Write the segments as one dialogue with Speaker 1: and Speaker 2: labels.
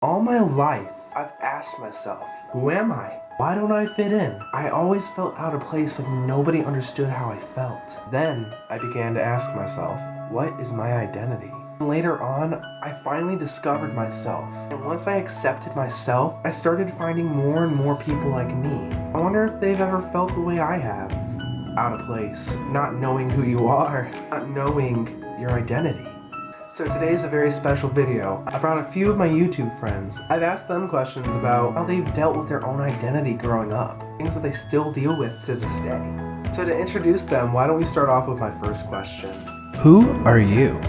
Speaker 1: All my life, I've asked myself, who am I? Why don't I fit in? I always felt out of place, like nobody understood how I felt. Then, I began to ask myself, what is my identity? Later on, I finally discovered myself. And once I accepted myself, I started finding more and more people like me. I wonder if they've ever felt the way I have. Out of place, not knowing who you are, not knowing your identity. So today's a very special video. I brought a few of my YouTube friends. I've asked them questions about how they've dealt with their own identity growing up, things that they still deal with to this day. So to introduce them, why don't we start off with my first question. Who are you?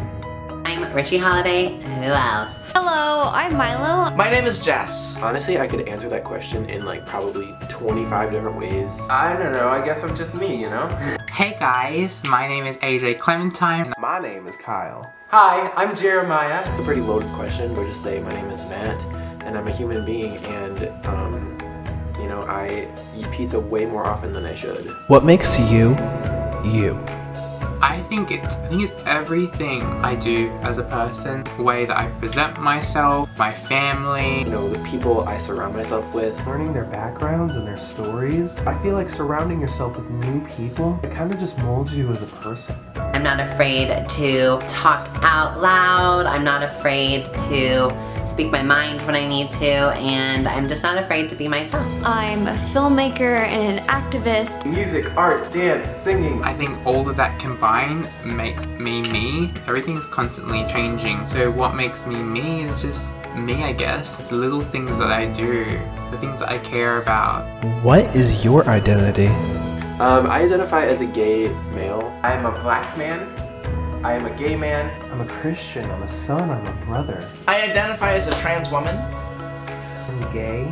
Speaker 2: I'm Richie Holiday. Who else?
Speaker 3: Hello, I'm Milo.
Speaker 4: My name is Jess.
Speaker 5: Honestly, I could answer that question in like probably 25 different ways.
Speaker 4: I don't know, I guess I'm just me, you know?
Speaker 6: Hey guys, my name is AJ Clementine.
Speaker 1: My name is Kyle.
Speaker 4: Hi, I'm Jeremiah.
Speaker 5: It's a pretty loaded question, but just say my name is Matt, and I'm a human being, and you know, I eat pizza way more often than I should.
Speaker 1: What makes you, you?
Speaker 6: I think it's everything I do as a person, the way that I present myself, my family.
Speaker 5: You know, the people I surround myself with.
Speaker 1: Learning their backgrounds and their stories. I feel like surrounding yourself with new people, it kind of just molds you as a person.
Speaker 2: I'm not afraid to talk out loud. I'm not afraid to speak my mind when I need to, and I'm just not afraid to be myself.
Speaker 3: I'm a filmmaker and an activist.
Speaker 4: Music, art, dance, singing.
Speaker 6: I think all of that combined makes me me. Everything is constantly changing, so what makes me me is just me, I guess. The little things that I do, the things that I care about.
Speaker 1: What is your identity?
Speaker 5: I identify as a gay male.
Speaker 4: I am a black man. I am a gay man.
Speaker 1: I'm a Christian, I'm a son, I'm a brother.
Speaker 7: I identify as a trans woman.
Speaker 1: I'm gay,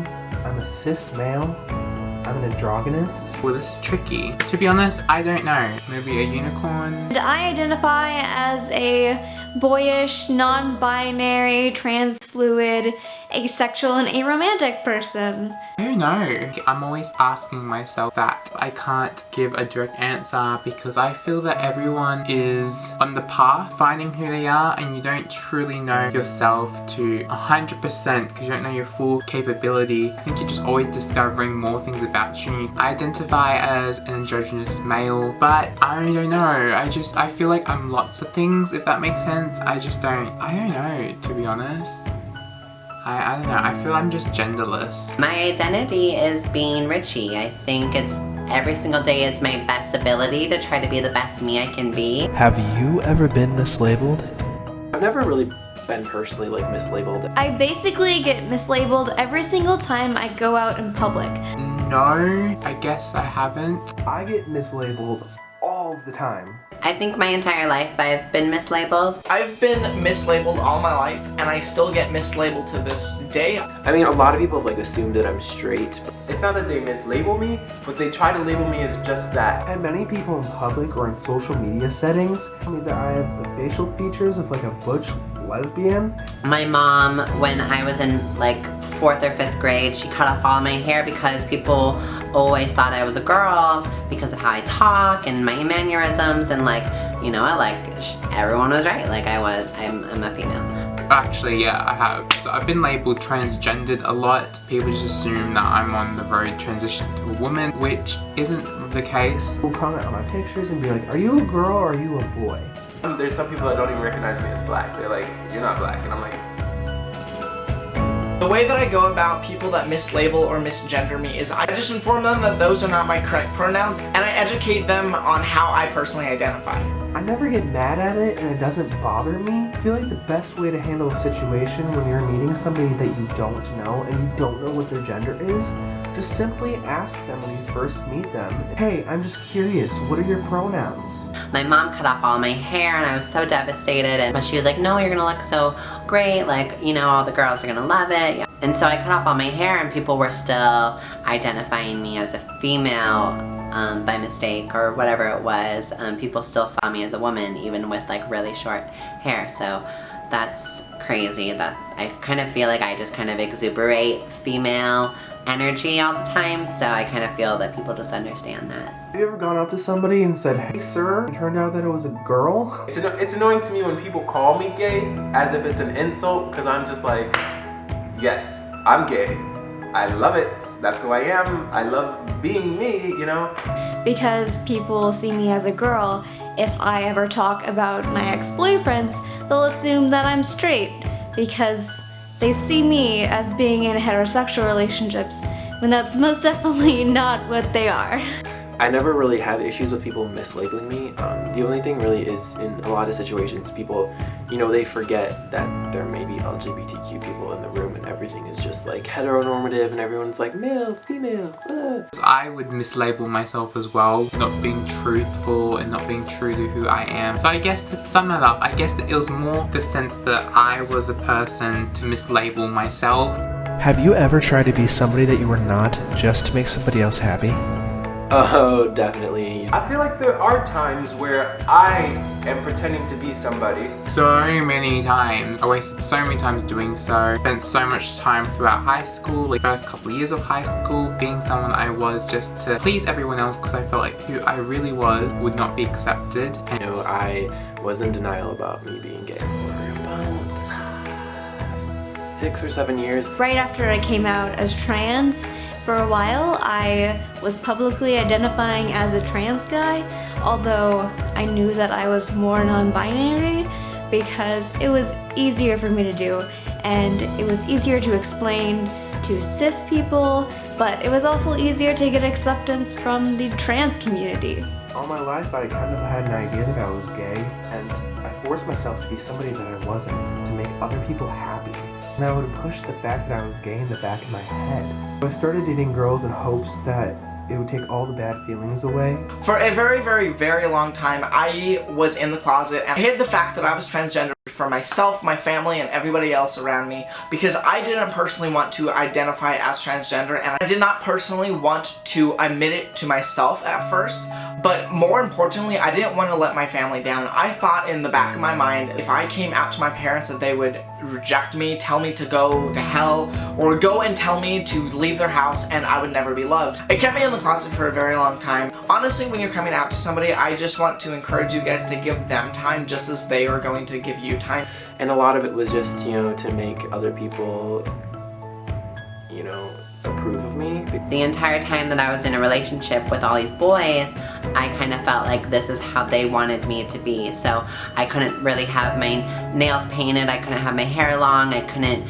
Speaker 1: I'm a cis male, I'm an androgynous.
Speaker 6: Well, this is tricky. To be honest, I don't know. Maybe a unicorn?
Speaker 3: And I identify as a boyish, non-binary, trans-fluid, asexual, and aromantic person.
Speaker 6: I don't know. I'm always asking myself that. I can't give a direct answer because I feel that everyone is on the path finding who they are, and you don't truly know yourself to 100% because you don't know your full capability. I think you're just always discovering more things about you. I identify as an androgynous male, but I don't know. I feel like I'm lots of things, if that makes sense. I don't know, to be honest. I don't know, I feel I'm just genderless.
Speaker 2: My identity is being Richie. I think it's every single day is my best ability to try to be the best me I can be.
Speaker 1: Have you ever been mislabeled?
Speaker 5: I've never really been personally like mislabeled.
Speaker 3: I basically get mislabeled every single time I go out in public.
Speaker 6: No, I guess I haven't.
Speaker 1: I get mislabeled all the time.
Speaker 2: I think my entire life I've been mislabeled.
Speaker 7: I've been mislabeled all my life, and I still get mislabeled to this day.
Speaker 5: I mean, a lot of people have like assumed that I'm straight.
Speaker 4: It's not that they mislabel me, but they try to label me as just that.
Speaker 1: And many people in public or in social media settings tell me that I have the facial features of like a butch lesbian.
Speaker 2: My mom, when I was in like 4th or 5th grade, she cut off all my hair because people always thought I was a girl because of how I talk and my mannerisms, and like, you know, everyone was right. Like I'm a female.
Speaker 6: Actually, yeah, I have. So I've been labeled transgendered a lot. People just assume that I'm on the road transition to a woman, which isn't the case.
Speaker 1: People comment on my pictures and be like, are you a girl or are you a boy?
Speaker 4: There's some people that don't even recognize me as black. They're like, you're not black. And I'm like,
Speaker 7: The way that I go about people that mislabel or misgender me is I just inform them that those are not my correct pronouns, and I educate them on how I personally identify.
Speaker 1: I never get mad at it and it doesn't bother me. I feel like the best way to handle a situation when you're meeting somebody that you don't know and you don't know what their gender is, just simply ask them when you first meet them, hey, I'm just curious, what are your pronouns?
Speaker 2: My mom cut off all my hair and I was so devastated, but she was like, no, you're gonna look so great, like, you know, all the girls are gonna love it. Yeah. And so I cut off all my hair and people were still identifying me as a female by mistake or whatever it was. People still saw me as a woman even with like really short hair, so that's crazy that I kind of feel like I just kind of exuberate female energy all the time, so I kind of feel that people just understand that.
Speaker 1: Have you ever gone up to somebody and said, hey sir, and turned out that it was a girl?
Speaker 4: it's annoying to me when people call me gay as if it's an insult, because I'm just like, yes, I'm gay. I love it. That's who I am. I love being me, you know?
Speaker 3: Because people see me as a girl, if I ever talk about my ex-boyfriends, they'll assume that I'm straight because they see me as being in heterosexual relationships when that's most definitely not what they are.
Speaker 5: I never really have issues with people mislabeling me. The only thing really is in a lot of situations, people, you know, they forget that there may be LGBTQ people in the room and everything is just like heteronormative and everyone's like male, female.
Speaker 6: I would mislabel myself as well, not being truthful and not being true to who I am. So I guess to sum that up, I guess that it was more the sense that I was a person to mislabel myself.
Speaker 1: Have you ever tried to be somebody that you were not just to make somebody else happy?
Speaker 5: Oh, definitely.
Speaker 4: I feel like there are times where I am pretending to be somebody.
Speaker 6: So many times. I wasted so many times doing so. Spent so much time throughout high school, like first couple of years of high school, being someone I was just to please everyone else because I felt like who I really was would not be accepted.
Speaker 5: You know, I was in denial about me being gay for about 6 or 7 years.
Speaker 3: Right after I came out as trans, for a while I was publicly identifying as a trans guy, although I knew that I was more non-binary because it was easier for me to do and it was easier to explain to cis people, but it was also easier to get acceptance from the trans community.
Speaker 1: All my life I kind of had an idea that I was gay, and I forced myself to be somebody that I wasn't, to make other people happy. And I would push the fact that I was gay in the back of my head. So I started dating girls in hopes that it would take all the bad feelings away.
Speaker 7: For a very, very, very long time, I was in the closet and I hid the fact that I was transgender from myself, my family, and everybody else around me because I didn't personally want to identify as transgender and I did not personally want to admit it to myself at first. But more importantly, I didn't want to let my family down. I thought in the back of my mind, if I came out to my parents that they would reject me, tell me to go to hell, or go and tell me to leave their house and I would never be loved. It kept me in the closet for a very long time. Honestly, when you're coming out to somebody, I just want to encourage you guys to give them time just as they are going to give you time.
Speaker 5: And a lot of it was just, you know, to make other people, you know, approve of me.
Speaker 2: The entire time that I was in a relationship with all these boys, I kind of felt like this is how they wanted me to be. So I couldn't really have my nails painted, I couldn't have my hair long, I couldn't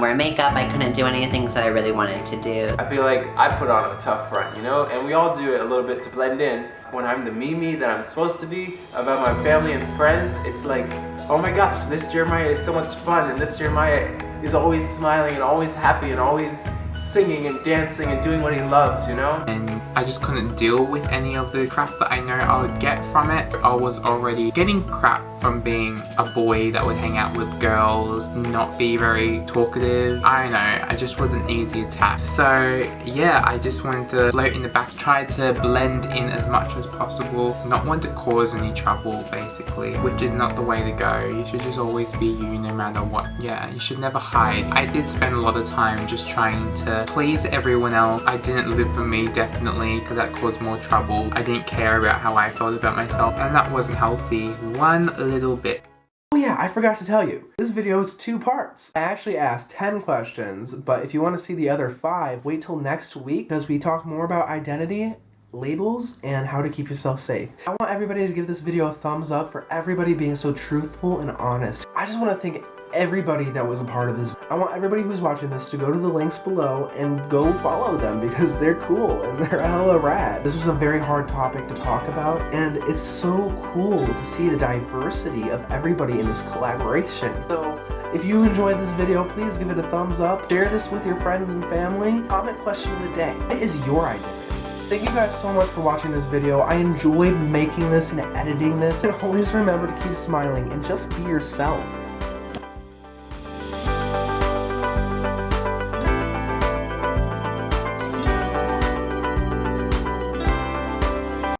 Speaker 2: wear makeup, I couldn't do any of the things that I really wanted to do.
Speaker 4: I feel like I put on a tough front, you know? And we all do it a little bit to blend in. When I'm the me that I'm supposed to be, about my family and friends, it's like, oh my gosh, this Jeremiah is so much fun, and this Jeremiah is always smiling and always happy and always singing and dancing and doing what he loves, you know?
Speaker 6: And I just couldn't deal with any of the crap that I know I would get from it. I was already getting crap from being a boy that would hang out with girls, not be very talkative. I don't know, I just wasn't easy attached. So yeah, I just wanted to float in the back, try to blend in as much as possible, not want to cause any trouble basically, which is not the way to go. You should just always be you no matter what. Yeah, you should never hide. I did spend a lot of time just trying to please everyone else. I didn't live for me, definitely, because that caused more trouble. I didn't care about how I felt about myself, and that wasn't healthy one little bit.
Speaker 1: Oh yeah, I forgot to tell you. This video is 2 parts. I actually asked 10 questions, but if you want to see the other 5, wait till next week because we talk more about identity, labels, and how to keep yourself safe. I want everybody to give this video a thumbs up for everybody being so truthful and honest. I just want to thank everybody that was a part of this. I want everybody who's watching this to go to the links below and go follow them because they're cool and they're hella rad. This was a very hard topic to talk about, and it's so cool to see the diversity of everybody in this collaboration. So if you enjoyed this video, please give it a thumbs up, share this with your friends and family, comment question of the day. What is your identity? Thank you guys so much for watching this video. I enjoyed making this and editing this, and always remember to keep smiling and just be yourself.